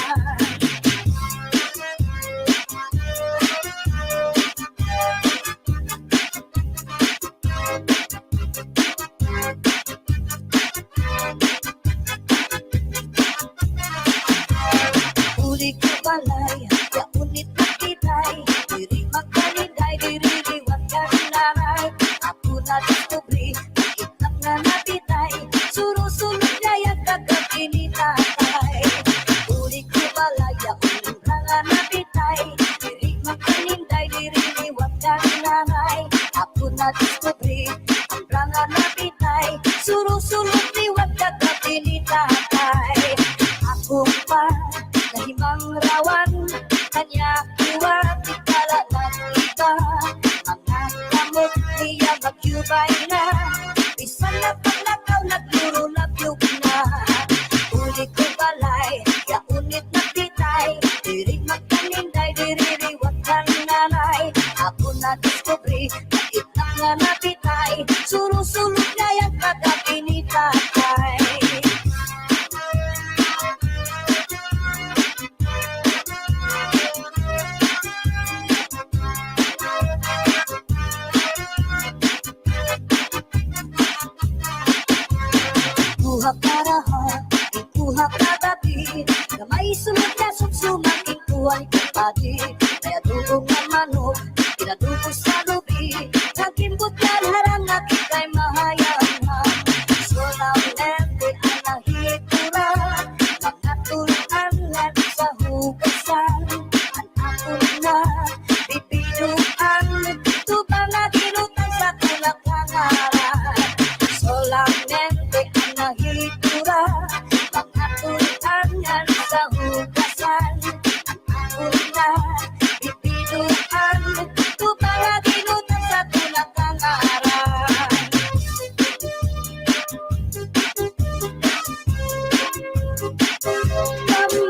Uli ko balay, kaunit na kitay, diri magkalinday, diri liwat ka nanay. Ako na diskubri, itak na napitay, suro-sulog gayag kagabi ni tatay. Uli ko balay, kaunit na napitay, diri magkalinday, diri liwat ka nanay. Ako na diskubri, ang ranga napitay, suro-sulog liwat kagabi ni tatay. Ako pa nahimang rawan, kanya iwat ikala ng iba. Mga kamot niya magyubay na, bisan na paglakaw naglurulab-lub na. Uli ko balay, kaunit na pitay, diri magkaninday, diri riwat kang nanay. Ako na diskubri, itak nga napitay, suro-sulog na yung kagabi ni tatay. Ikuha karaha, ikuha kagabi, na may sunod na sumsuman, ikuha ikapadi. Kaya dugong na manok, pinadugo sa lubi, nagimbot na harang nakit kay mahayangan. So now nete ang nahikura, mga tulan lang sa hugasan. Ang ako na, bibinuan, tuba na ginutang sa tulak hangaran. So lang nete ang nahitura, mga tulan yan sa hugasan. Ang ako na, bibinuan, tuba na ginutang sa tulak hangaran.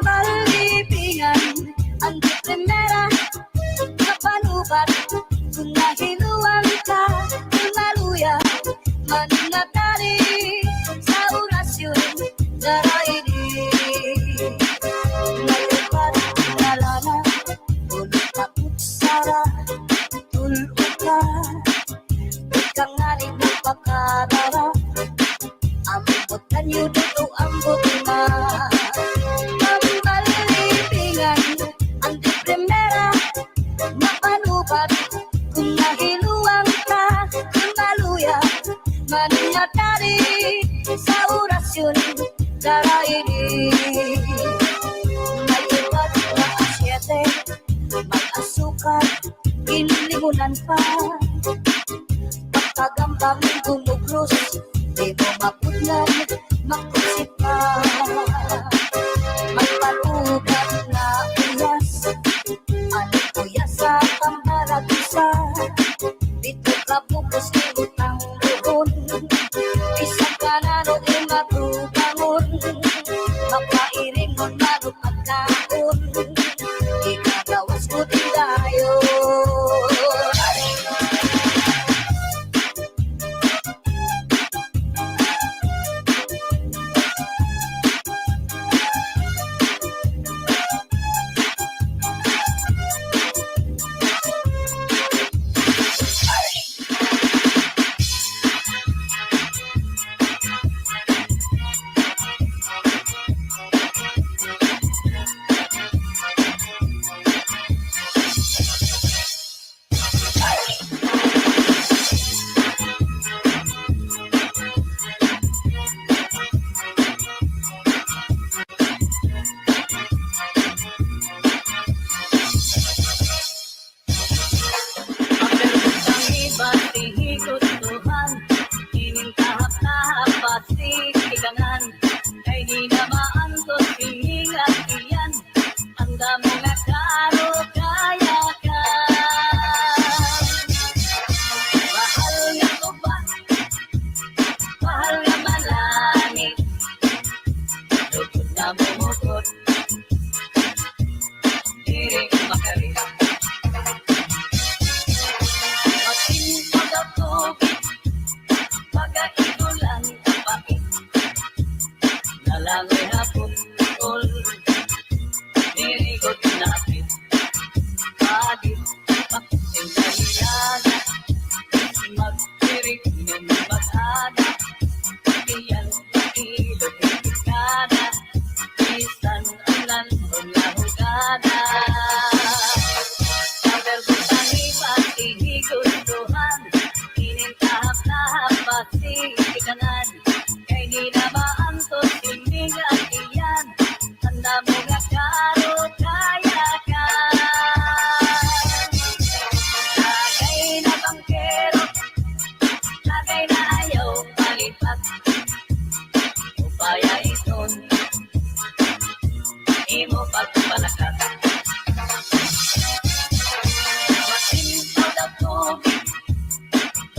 Pambalibingan, ang di primera, kapanubat, kung nahiluan ka, maluya, mananatari sa orasyon, daraini. Nalipat, nalana, ulit na putsara, tulog ka, ikang ngaling magpakadara, ambot kanyo dito, ambot na. Pambalibingan, ang di primera, mapanubat, kung nahiluang ka, maluya, mananatari sa orasyon, daraini. May ibat na asyete, may asukar, inlimunan pa. Pagkagambang gumugros, di mo mapudlan, makusip pa. May palugan na uyas, ano uyas sa kambaragisa. Dito ka bukos ni butang buhon, isang kanano imatubangon. Mapairing mo mano pagkaon, ikagawas ko din tayo. Kay di na maantos hiningat iyan, ang damo nga karo kaya ka. Mahal nga tuba, mahal nga malangit, lugod na bumukot, diri makarita. Matinpag ako, pag-aigulan kapait, nalangoy hapon tol, anda mo nga karo kaya ka. Lagay na bangkero, lagay na ayaw palipat. Upaya iton, imo pagpalakat. Masintaw daw tubig,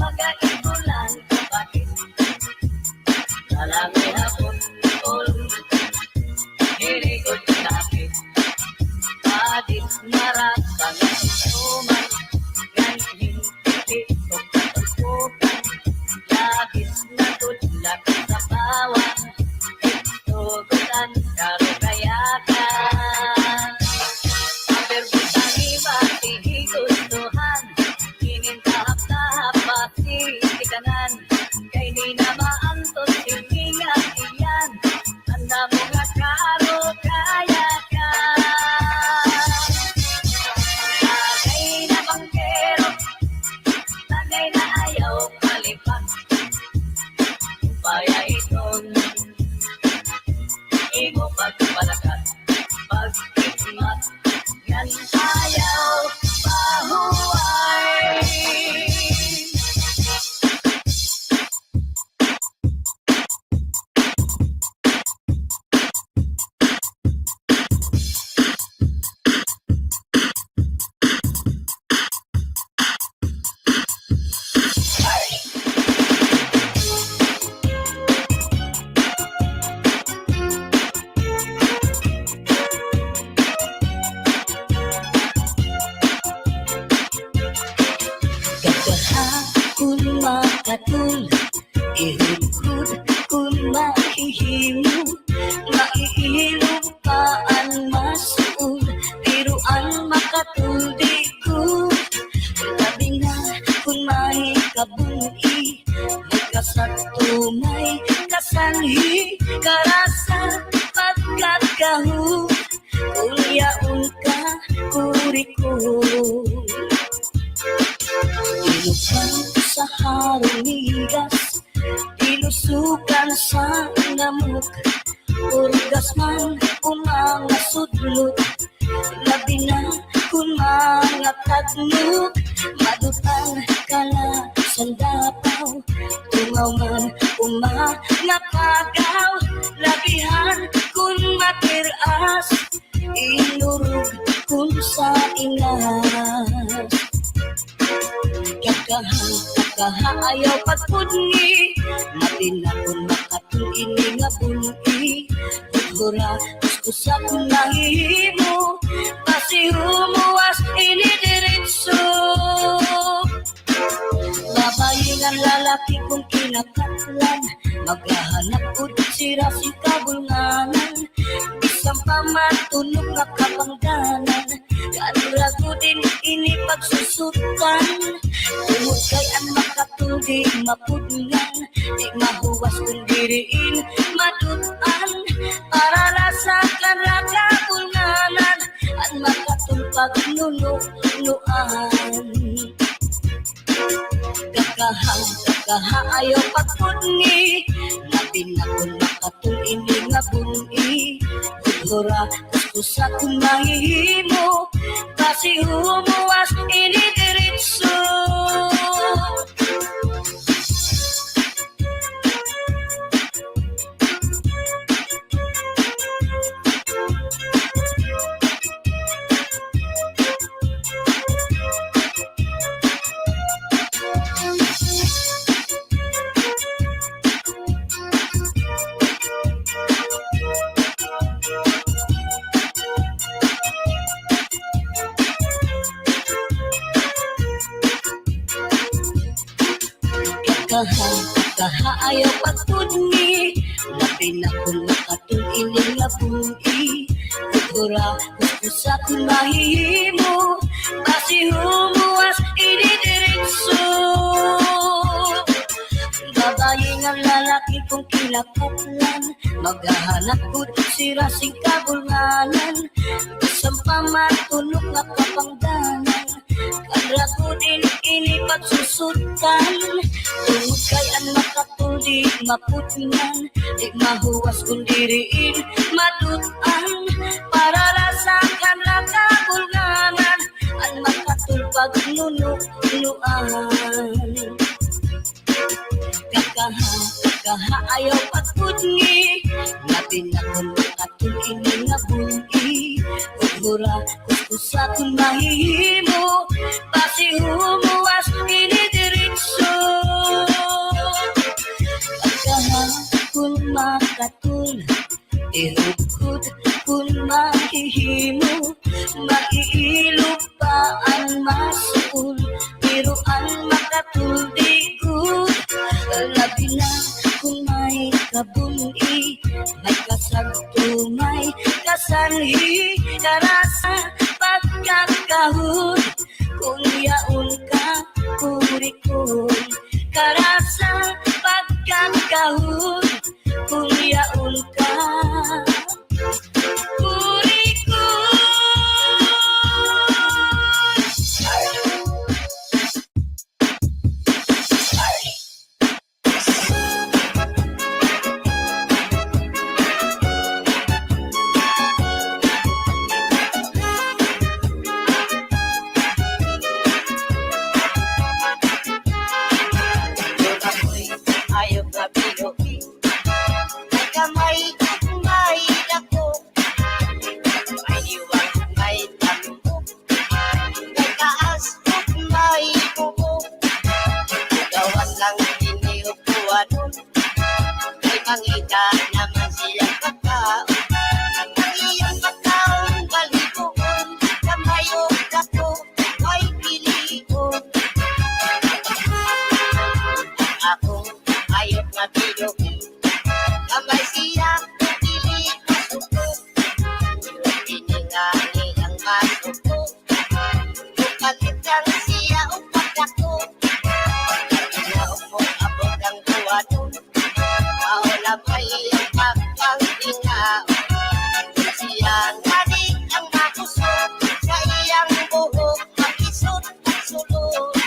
magaibulan kapatid. Lalaki hapon, tol, hilikod kapit. Padit maratang ang suman, ganhin titik o katulpukan. Labis na tudlak sa bawang, itugutan karo kayakan. Aberbutan iba, tihigustuhan, kinintahap-tahap pati tikanan. Kay di na maantos, hihingat iyan, anda mo nga karo kaya ka. Lagay na bangkero, lagay na ayaw palipat. Upaya iton, imo pagpalakat. Pag-ikmat, yan ayaw pahuway. Gagahapon makatul, ihudhud kung mahihimo, maiilog pa ang masuol, pero ang makatuldi ko. Labi nga kung may kabungi, may kasatu may kasanhi, karasa pagkat kahu, kulyaon ka kuriko. Ilupan sa harunigas, ilusukan sa namuk, urgas man kung mga sudlot, labi na kung mga tagnok, madutang kala sandapaw, tungaw man kung mga pagaw, labihan kung matiras, inurog kung sa ingas. Kakahayaw pagpudni, matina kung makatong ini nga bungi. Hura, kuskusa kung nahihimo, pasihumuwas ini diretso. Babae nga lalaki kung kinakatlan, maghahanap ko sira si kabulnganan. Isang pamatunog nga kapangdanan, kanurago din ini pagsusutan. Tungod kay ang makatuldi mapudngan, di mahuwas kung diriin madutan. Para nasa kanakabulnganan, ang makatumpag nunuan. Kakahaayaw pagpudni, labi na kung makatong ini nga bungi. Hura, kuskusa kung mahihimo, kasi humuwas ini diretso. Kahaayaw pagpudni, labi na kung makatong ining labungi. Hura, kuskusa kung mahihimo, kasi humuwas ini diretso. Babae nga lalaki kung kilakatlan, maghahanap ko sira sing kabulnganan. Isang pamatunog nga kapangdanan, kanrago din ini pagsusutan. Tungod kay ang makatuldi maputngan, di mahuwas kung diriin madutan. ayaw pagpudngi labi na kung atong ini nga bungi ugura kuskusa kung mahihimo basi humuwas dinidiritso pagkahapon makatul irukod kung mahihimo maiilog pa ang masul pero ang makatuldigod labi na kung may kabungi may kasagto may kasanhi karasa pagkakahod kung yaon ka kurikon karasa pagkakahod kung yaon ka Pangita naman siyang pagkaon ang iyong pagkaon balikoon kamayog ako ay pilion akong ayok na bilogi kamay siya pili masuko piningani ang masuko bukalitan siya upat ako inaog mo abot ang tuwadon Maulapay ang pagpanghinga siyang hadik ang makusot sa iyang buhok makisot at sulod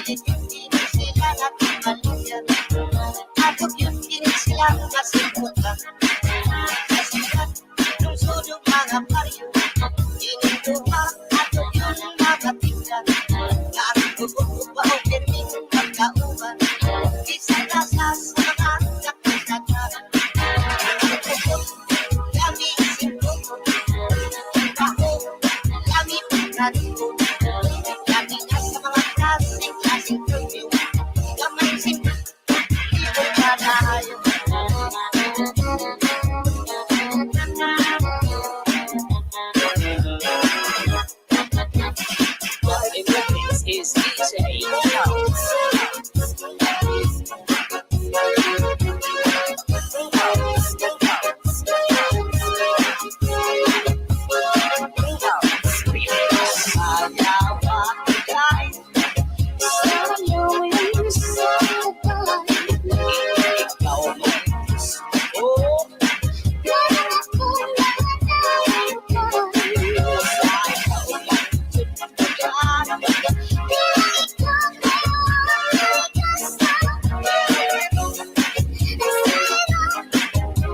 Bakit hindi sila nagpapaluyan? Ako yun din sila kasimutan. Sa sikat, lungsod yung mga baryo. Inutuha, ako yun mga tingnan. Nakakubog pa o perming pagkauban. Isa na sa mga nakasatan. Kami simbol, ako, kami pagkalibo. Kami na sa mga klaseng curfew. Kamay simbol, ibo na tayo. This is DJ House. Ayawa, guys. Ikaw mo. Oh,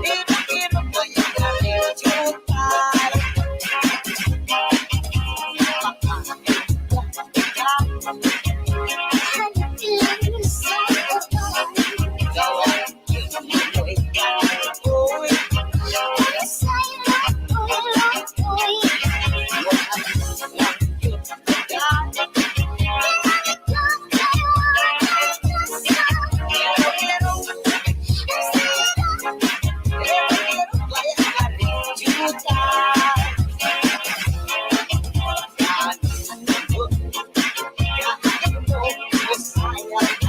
biro-biro ko yung aming jutay. Ikaw ang kikoy. Uy, Sayang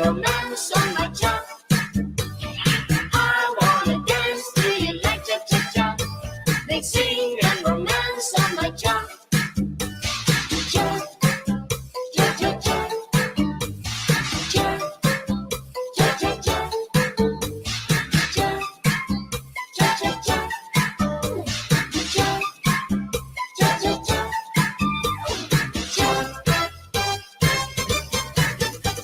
romance on my job. I wanna dance to you like cha-cha-cha. They sing and romance on my job. Cha, cha-cha-cha. Cha, cha-cha-cha. Cha, cha-cha-cha. Cha, cha-cha-cha.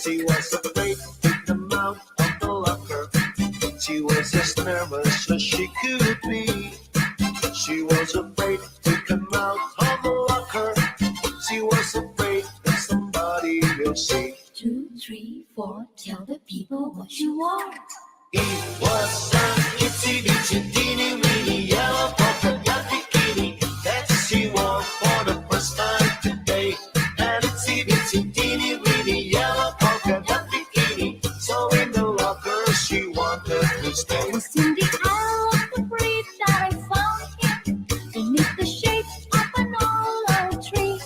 She was afraid to come out of the locker. She was as nervous as she could be. She was afraid to come out of the locker. She was afraid that somebody will see. 2, 3, 4, tell the people what you want. It was an itsy bitsy teeny weeny yellow polka dot bikini that she wore for the first time today. An itsy bitsy teeny weeny yellow polka dot bikini. So in the locker she wanted to stay. It was in the hour of the breeze that I found him beneath the shade of an old tree.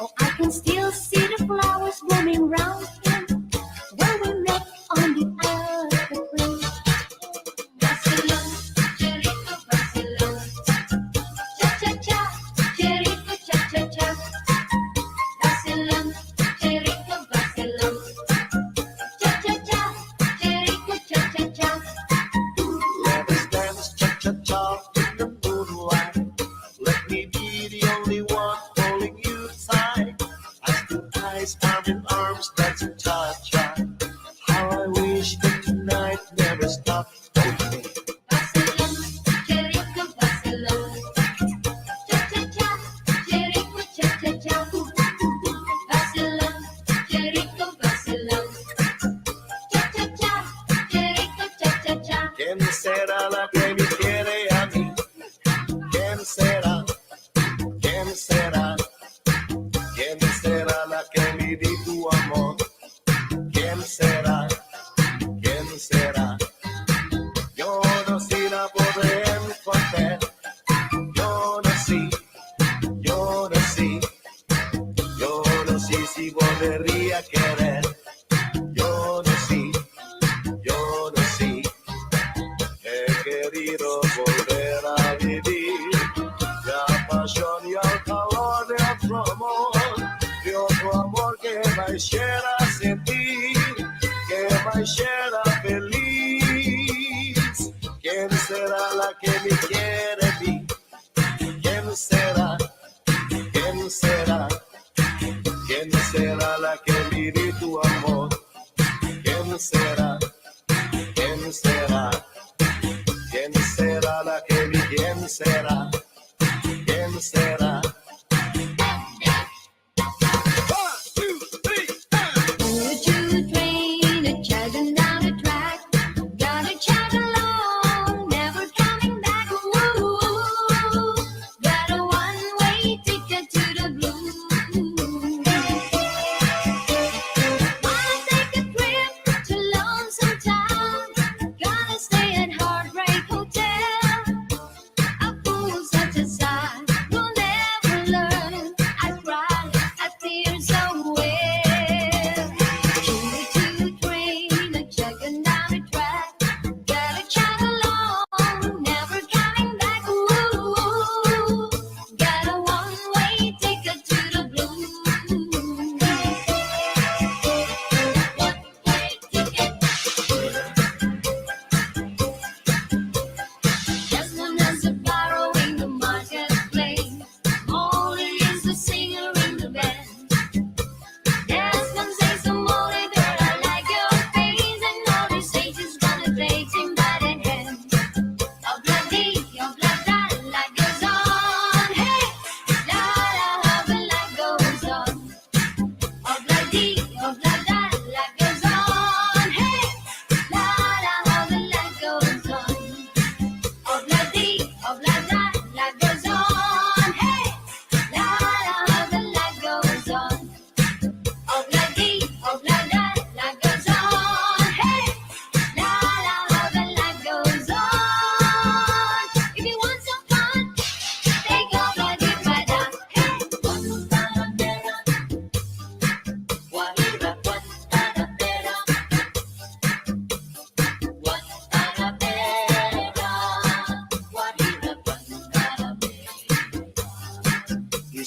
Oh, I can still see the flowers blooming round him when we met on the other bridge. Barcelona, Jericho, Barcelona. Cha-cha-cha, Jericho, cha-cha-cha. Barcelona, Jericho, Barcelona. Cha-cha-cha, Jericho, cha-cha-cha. Let us dance cha-cha-cha in the moonlight. Let me be the only one holding you tight. Eyes to eyes, arm in arms, dancing cha-cha. How I wish that tonight never stopped. Barcelona, Jericho, Barcelona. Cha-cha-cha, Jericho, cha-cha-cha. Barcelona, Jericho, Barcelona. Cha-cha-cha, Jericho, cha-cha-cha. ¿Quién será la que me quiere a mí? ¿Quién será? ¿Quién será? ¿Quién será la que me di tu amor? ¿Quién será? ¿Quién será? Yo no sé la podré encontrar. Yo no sé, yo no sé, yo no sé si volvería a querer. Yo no sé, yo no sé. He querido volver a vivir la pasión y el calor de otro amor que me hiciera sentir, que me hiciera feliz. ¿Quién será la que me quiere a mí? ¿Quién será? ¿Quién será? ¿Quién será la que me di tu amor? ¿Quién será? ¿Quién será? ¿Quién será la que me quién será? ¿Quién será? Choo-choo train a chugging down the track. Gotta chug along, never coming back. Ooh, got a one-way ticket to the blues. Wanna take a trip to Lonesome Town. Gonna stay at Heartbreak Hotel. A fool such as I will never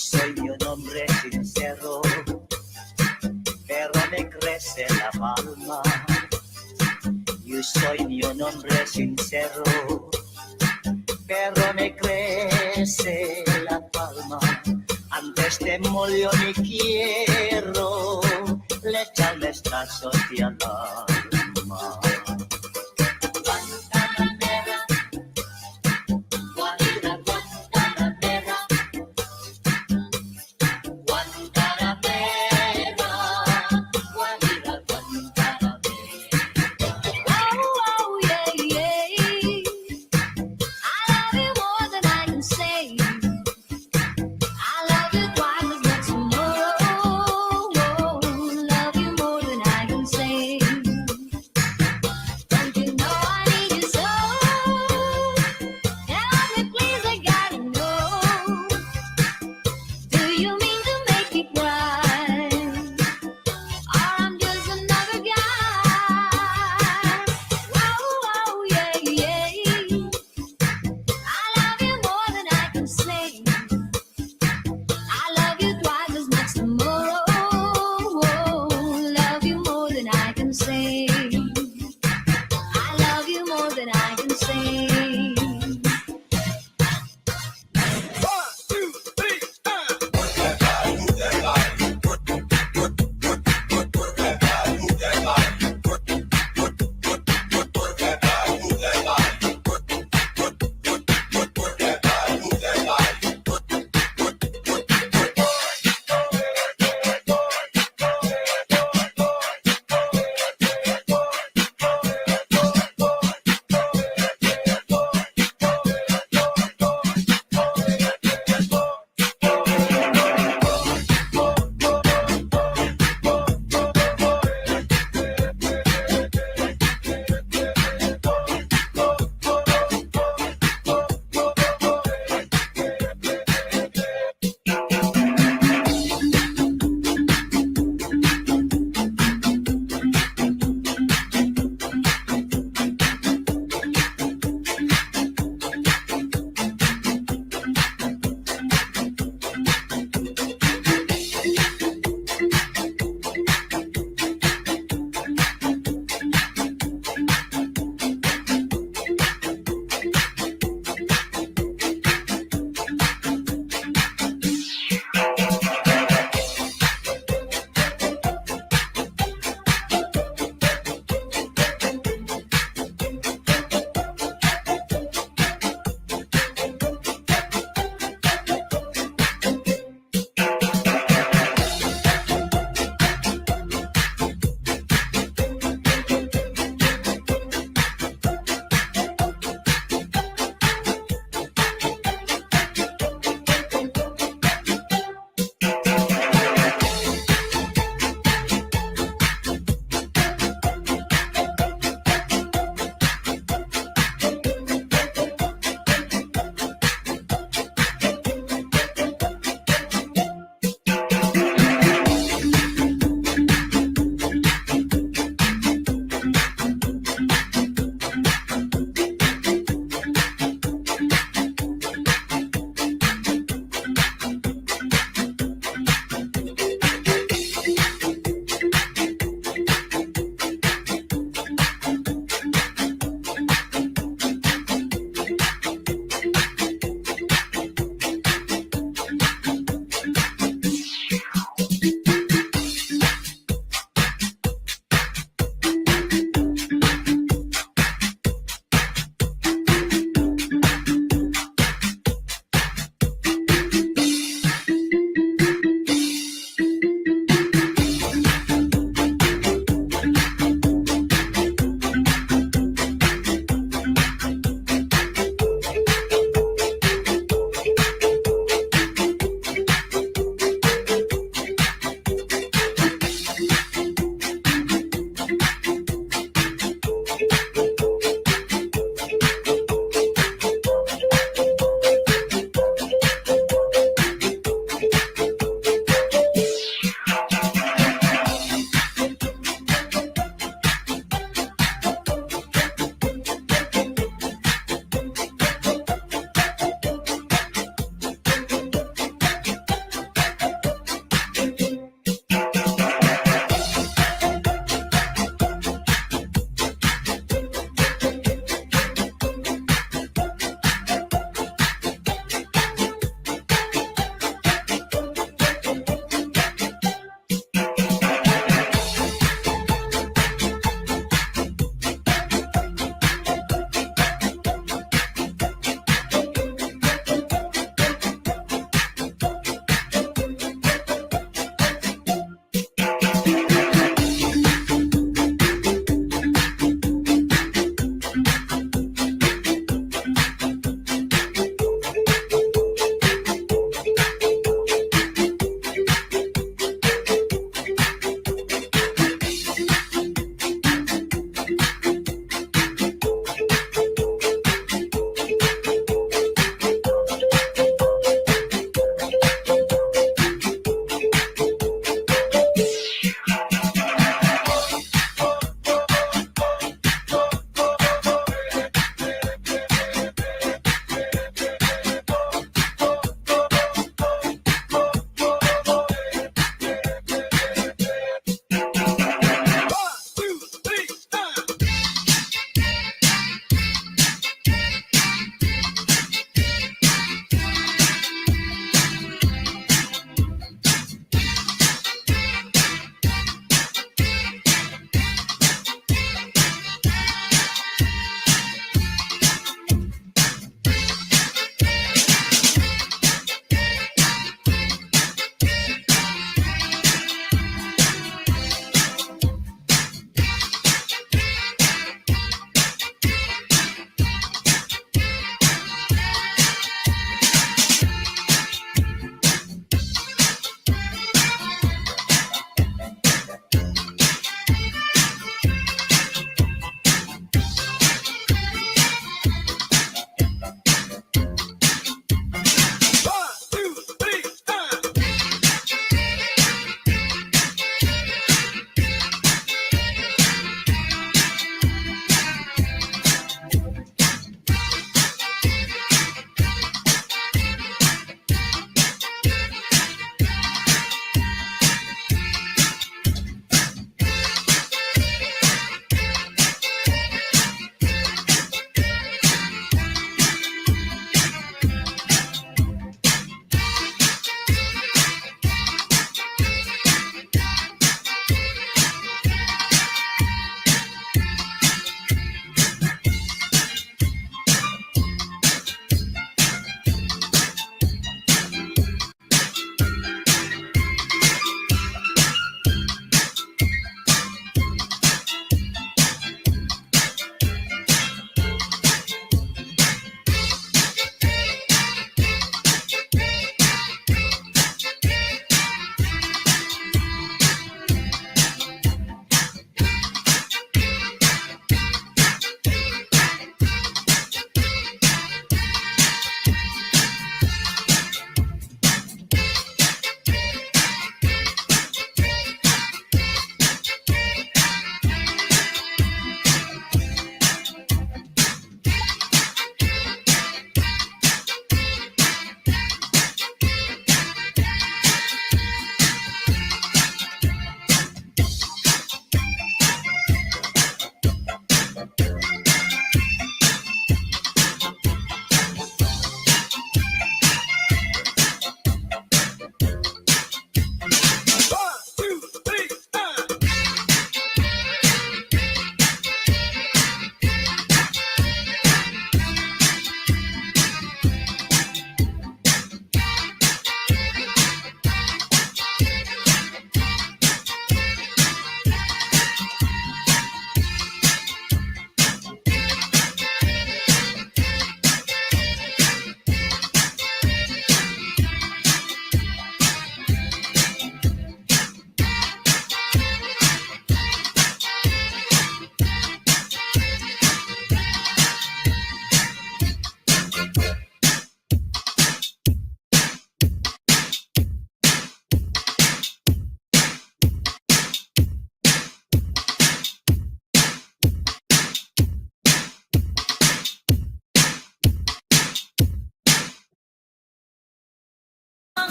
soy de un hombre sincero, pero me crece la palma. Yo soy de un hombre sincero, pero me crece la palma. Antes te molió mi quiero, le echarle esta socia al alma. Guantanamera, Guantanamera, Guantanamera, Guantanamera. Oh, oh, yeah, yeah. I love you more than I can say. I love you twice as much tomorrow. Love you more than I can say. Don't you know I need you so? Help me please, I gotta know. Do you mean to make me cry? Or I'm just another guy? Oh, oh, yeah, yeah. I love you more than I can say. I love you twice as much tomorrow. Love you more than I can say. I love you more than I can say.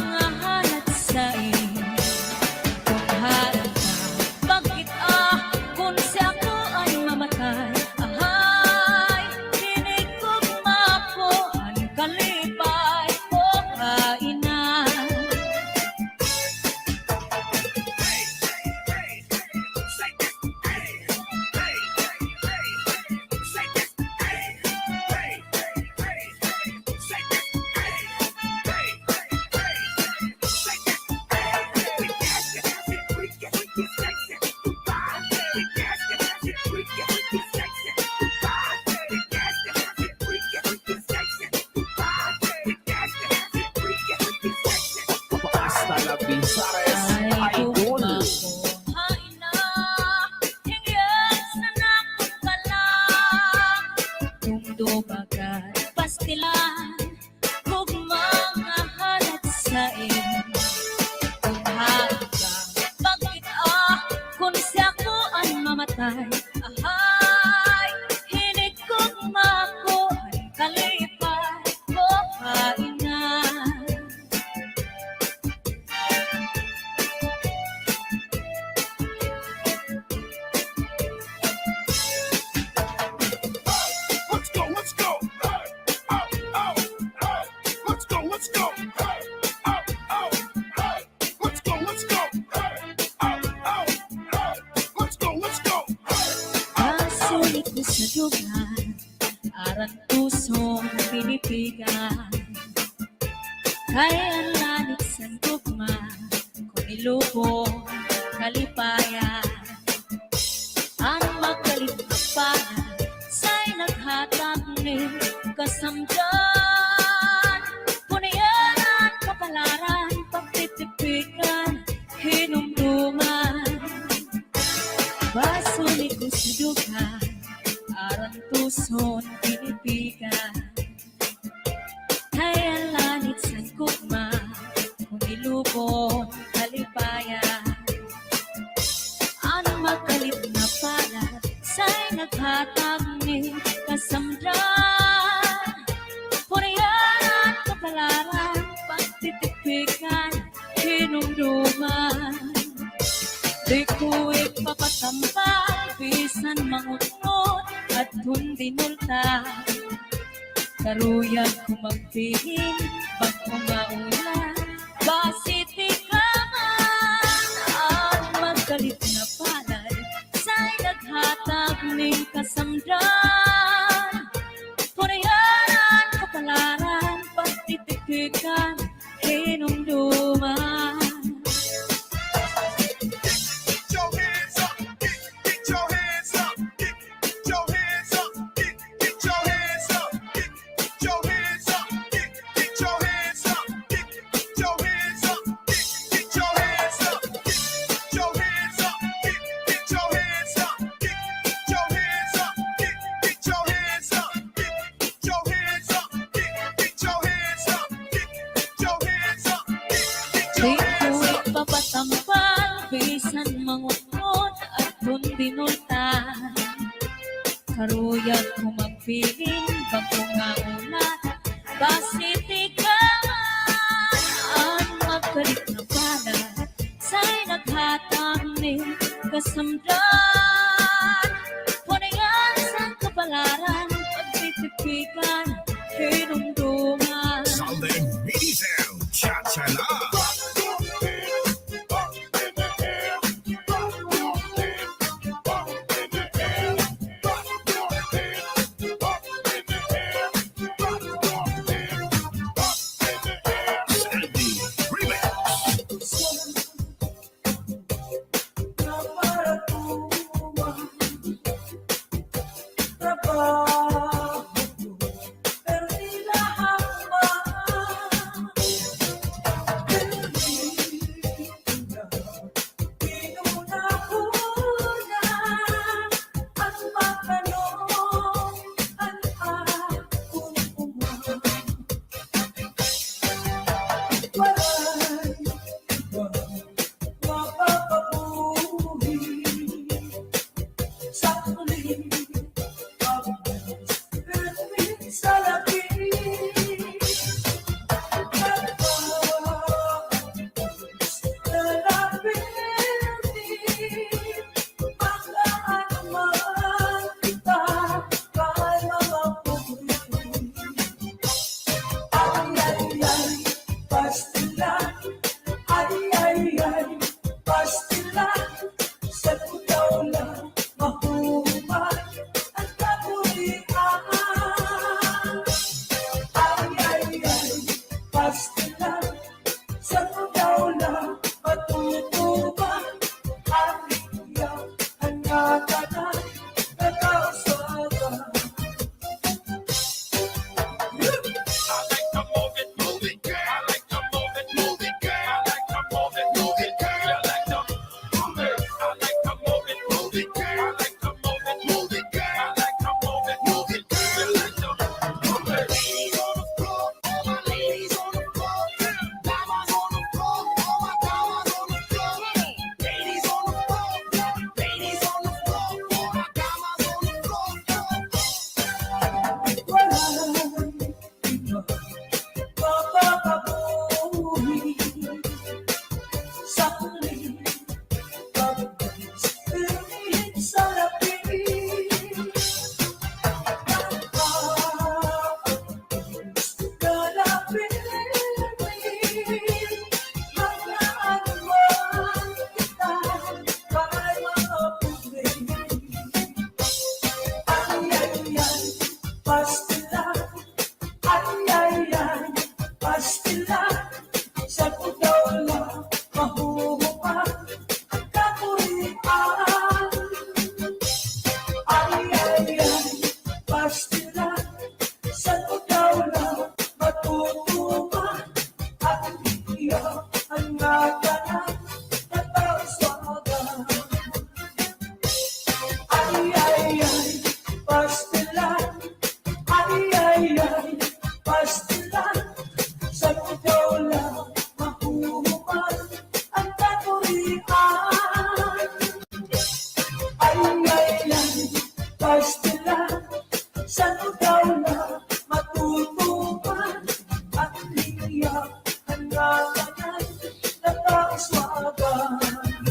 mga halat sa iyo. Kung harap ka, bakit kung sa ako ay mamatay? Ahay, hinigugma po ang kalipay o kainan. Hasta la Pisares Ay, kung Idol. makuhain na, hingyan sa nakukalang. Kung dubagat, pastilan, kung mga halat sa iyo. Kung harap ka, bakit kung sa ako ay mamatay? Ahay, hinigugma ko ang kalipay o kainan. Let's go, let's go. Let's go, let's go. Let's go, let's go. Let's go, let's go. Kasulit ko sa dugan, aran pusong pinipigan. Kaya ang lanit sa tugma, kung ilubong kalipayan. Ang magalit na pala, sa'y naghatag ni kasamdan. Punayan, kapalaran, pagtitipikan, hinumduman. Basulit ko sa dugan, aran tuson pinipigan. Kaya lanit sa kugma, kung ilubong kalipayan. Ang magalit na palat, sa'y naghatag ni kasamdan. Punayan, kapalaran, pagtitipikan, hinumduman. Di ko ipapatampal, bisan mangunod at hindi multa. Karuyag ko magpingin, pag kumaulan, basiti ka man. Ang magalit na palad, sa'y naghatag ng kasamdan. Punayan, kapalaran, pagtitipikan, hinumduman. Get your hands up. Get your hands up. Get your hands up. Get your hands up. Get your hands up. Get your hands up. Get your hands up. Get your hands up. Get your hands up. Get your hands up. Get your hands up. Get your hands up. Get your hands up. Get your hands up. Get your hands up. Get Di your hands ko up. ipapatampal, bisan mangunod at kundi multan. Karuyag ko magpilin, bago nga ulat, basiti ka man. Ang magalit na palad, sa'y naghatag ni kasamdan. Punayan sa kapalaran, pagtitipikan, hinumduman. Sunday Mini Sound Cha-Cha-La. Sandy Remix. Para tu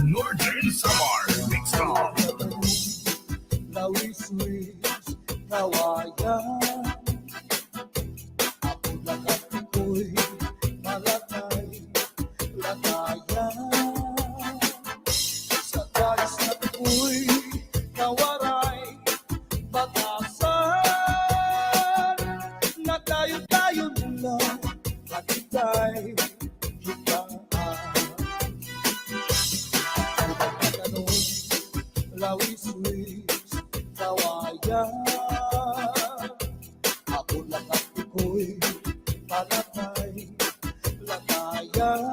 Northern Samar Mix Up. Lawis-wis, kawayan. Ako lang at ako'y malatay, latayan. Sa guys at ako'y kawaray, batasan. Na tayo-tayo lang, nakitay, hitaan. Lawis-wis, kawayan. Ako lang at ako'y palatay, latayan.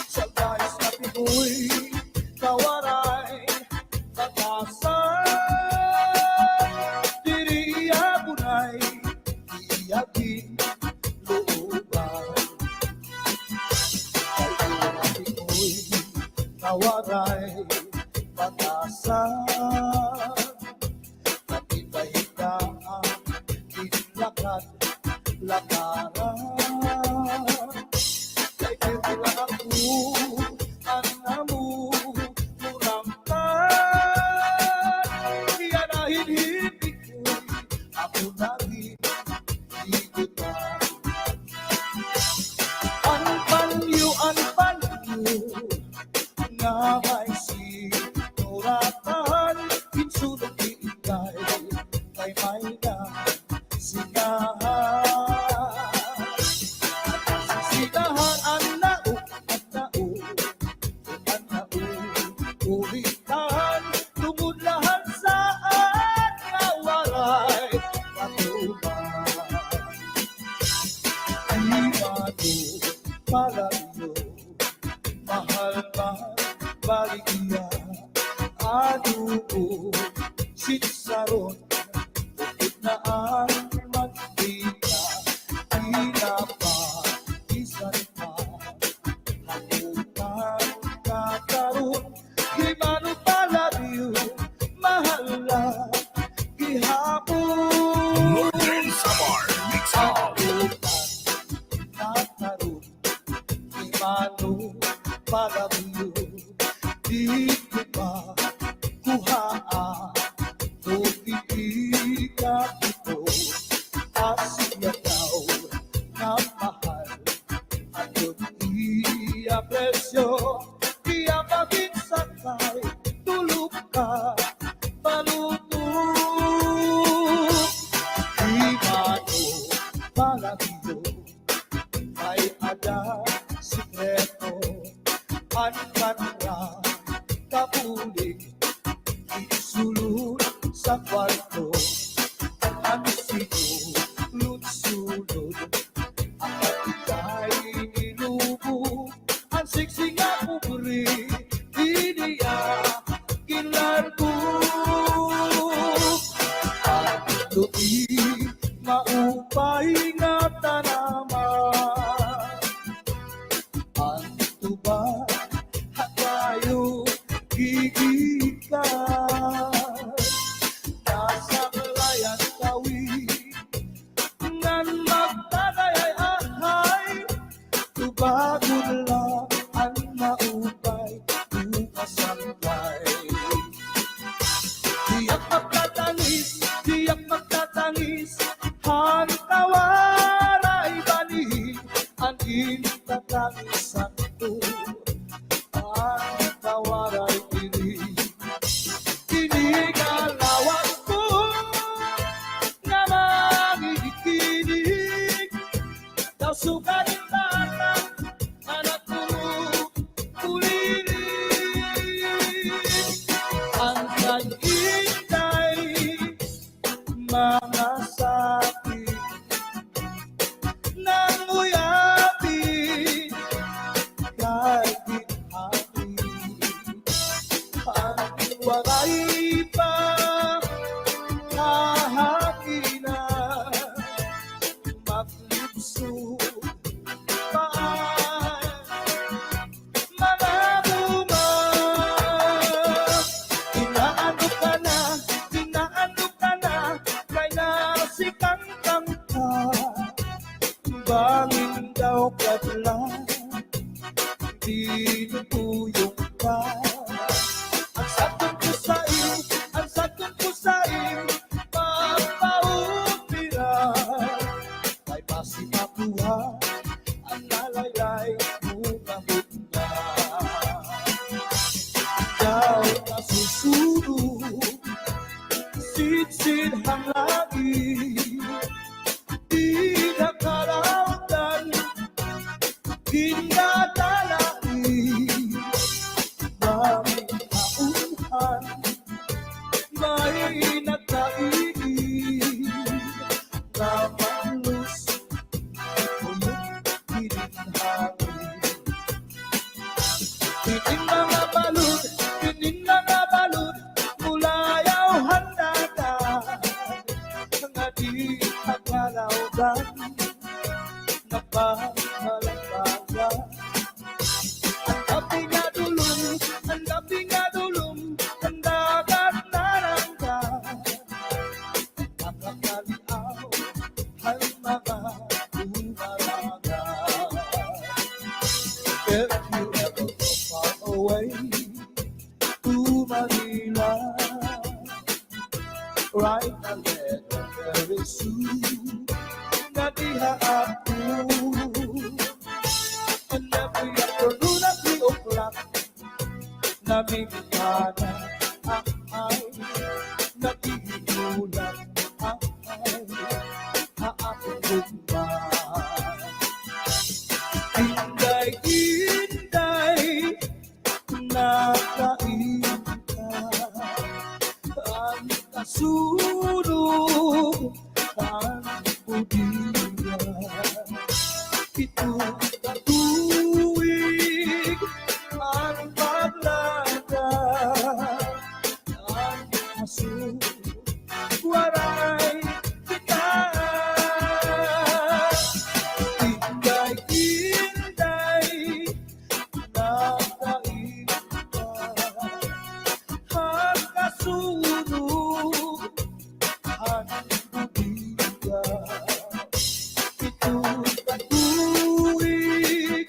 Sa guys at ako'y kawaray, batasan. Diri ako na'y iyakin looban. Ako lang at ako'y kawaray, batasan. Nakita-hitaan, tinlakad, lakaran. Kay tira ako, anamu, muramtan. Iyanahin hindi ko'y ako naging ikutan. Anpanyo, nga may sinuratan. Pinsulong iikay, kay may na singahan. Sisinahan ang nao at nao, ulitan. Tumudlahan saan nawaray patuman. Imado palayo, mahal man baligya. Aduko sitsaron, ukit na ang magdika. Inapagisan pa, hakutan kakaroon. Imano palayo, mahal na gihapon. Northern Samar Mix Up. Nakaroon, imano palayo. Di ko pa kuhaan, tukitika ito. Asya daw na mahal, at yun i-apresyo. Kaya paginsan kay tulog ka, palutog. Imano palayo, may ada sikreto. Ankanra kapulik, isulod sa kwarto. Ang sinulod-sulod, ang patigay nilubo. Ang siksi nga ubri, iniya kinlargo. Ang do'i maupay nga tanaman. Ang tuba tayo gigikan. Nasa kalayan tawi, ngan magtagay-ahay. Tubagon lang ang maupay, umasangkay. Diyak magtatangis, ang tawaray bani. Ang intatangisan ko, ang tawaray diri. Kinigalawas ko na magiginig. Daw sugarin tatang anak ko ulirin. Ang kag-intay, mga sakit ng uyapin. pula, di tutuyong ka. Ang sakit ko sa iyo, ang sakit ko sa iyo, papaupira. Ay masipakuha, ang lalaylay mo kahit na. Ikaw na susunod, sit-sit ang langit, di nakalautan, kinadalangin. Daming kaunhan, may nagkainin, na malus, uyong hininhangin. Pining mga balud, pining mga balud, mulayaw handadan, nga di nakalautan, napahalapagan. Ang labi nga dulong, ang labi nga dulong, ang dagat na langga. Nakakaliaw ang mga umaraga. If you ever go far away to Manila, right ahead very soon, na diha ako. And every afternoon at 3 o'clock, namimigana ay naghihinulan ay haapugman. Inday-inday, nakain ka, ang kasunod, ang pudiya. Ito katuwig, ang paglada, ang kasunod, waray kita. Inday-inday, nakain ka, ang kasunod, ang pudiya. Ito katuwig,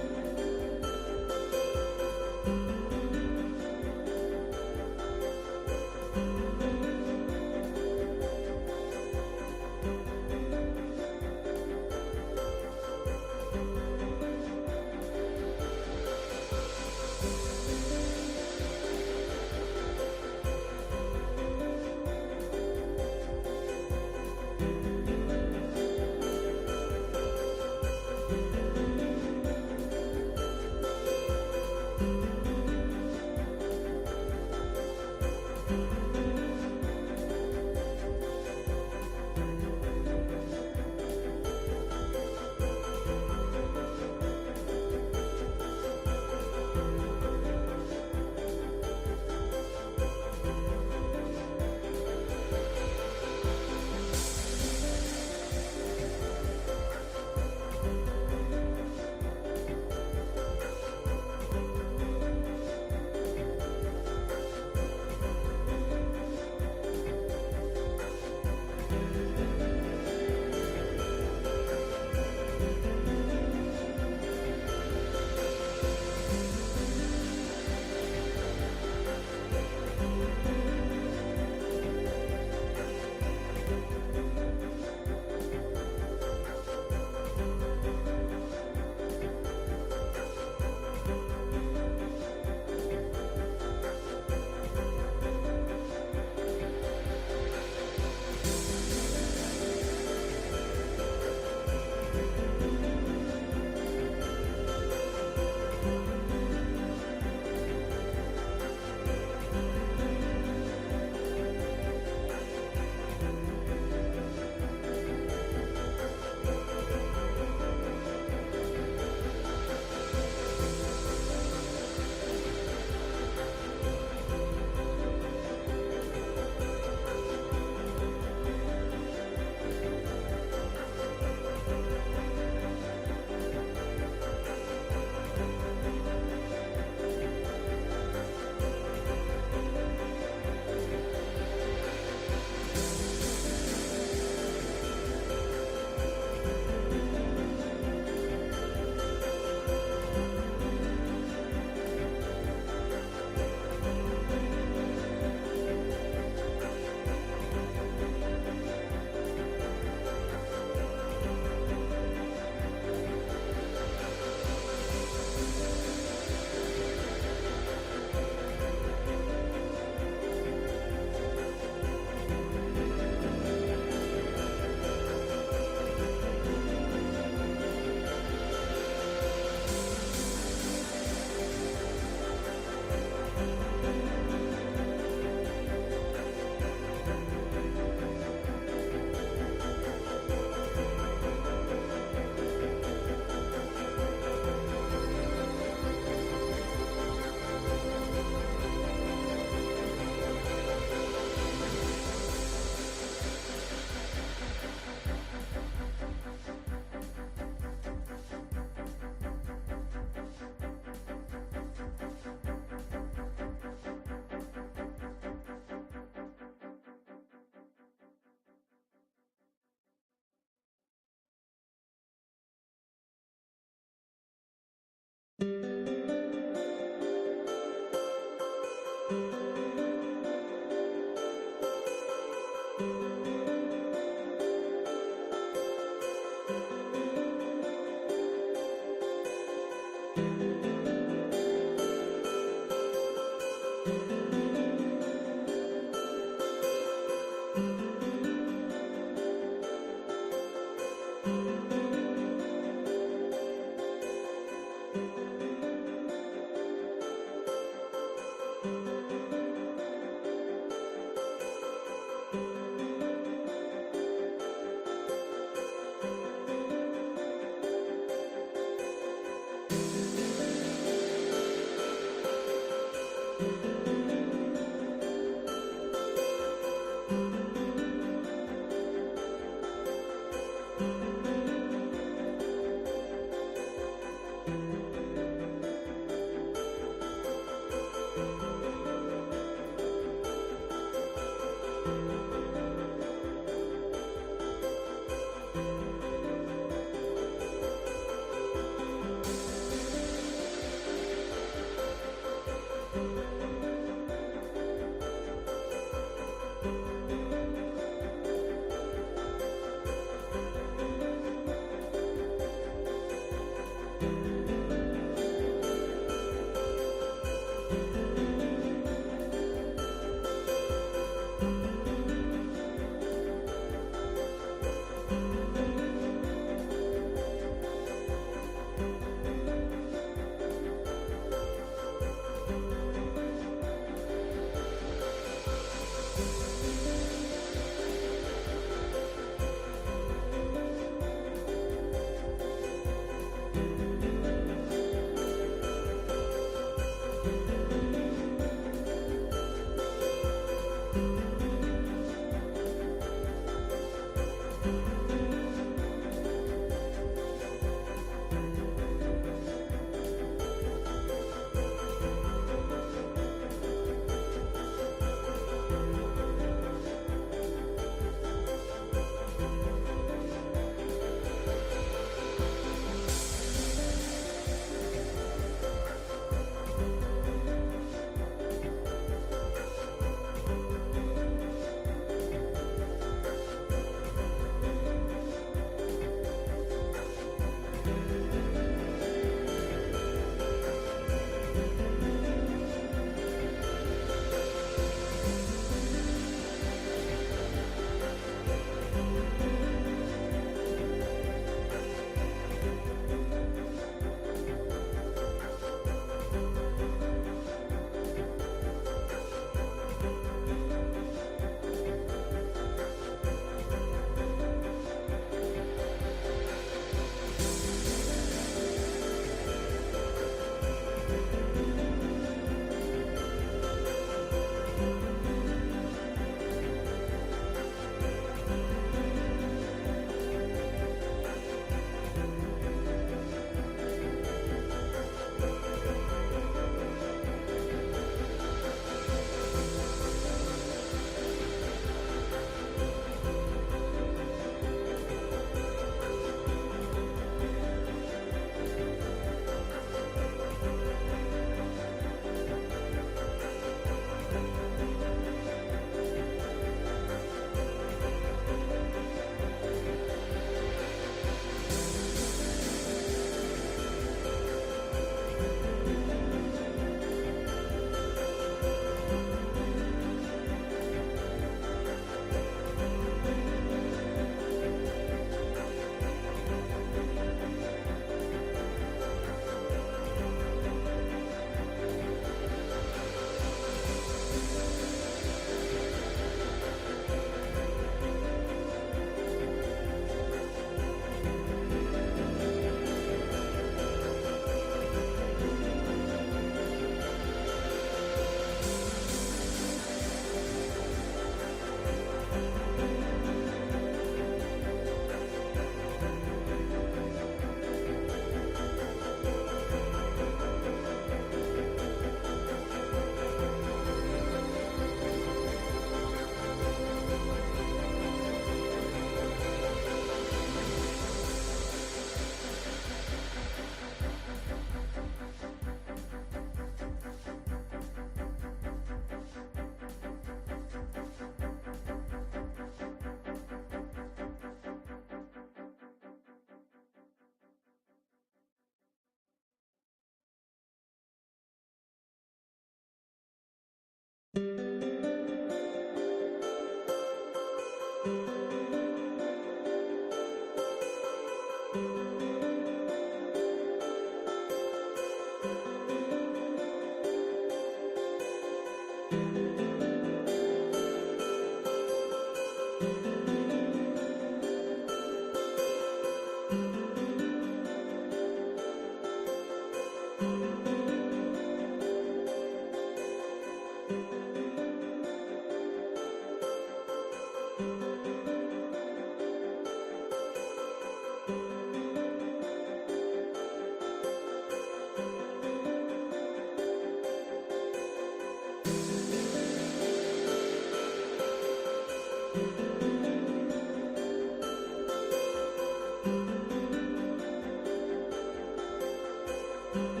Di